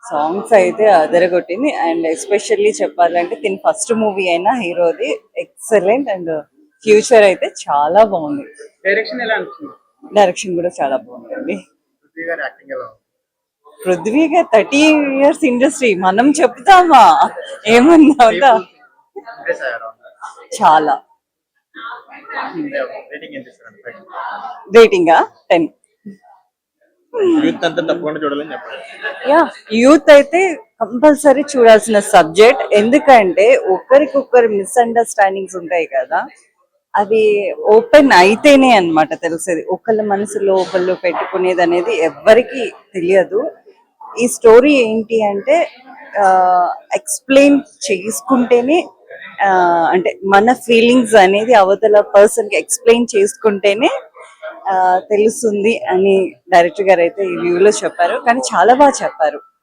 Songs అయితే అదరగొట్టింది. And especially చెప్పాలంటే దీని ఫస్ట్ మూవీ అయినా హీరోది ఎక్సలెంట్. అండ్ ఫ్యూచర్ అయితే చాలా బాగుంది. డైరెక్షన్ ఎలా అనిపించింది? డైరెక్షన్ కూడా చాలా బాగుందండి. పృథ్వీ గారి యాక్టింగ్ ఎలా ఉంది? పృథ్వీగా 30 years ఇండస్ట్రీ మనం చెప్తామా ఏమన్నా ఉందా? ఇంప్రెస్ అయ్యారా? చాలా. రేటింగ్ ఎంత ఇస్తారండి? రేటింగా 10. యూత్ అంతా తప్పకుండా చూడాలని చెప్పాలి. యా, యూత్ అయితే కంపల్సరీ చూడాల్సిన సబ్జెక్ట్. ఎందుకంటే ఒకరికొకరు మిస్అండర్స్టాండింగ్స్ ఉంటాయి కదా, అవి ఓపెన్ అయితేనే అన్నమాట తెలిసేది. ఒకళ్ళ మనసులో ఒకళ్ళు పెట్టుకునేది అనేది ఎవ్వరికి తెలియదు. ఈ స్టోరీ ఏంటి అంటే ఎక్స్ప్లెయిన్ చేసుకుంటేనే, అంటే మన ఫీలింగ్స్ అనేది అవతల పర్సన్ కి ఎక్స్ప్లెయిన్ చేసుకుంటేనే తెలుస్తుంది అని డైరెక్టర్ గారు అయితే ఈ వ్యూలో చెప్పారు. కానీ చాలా బాగా చెప్పారు.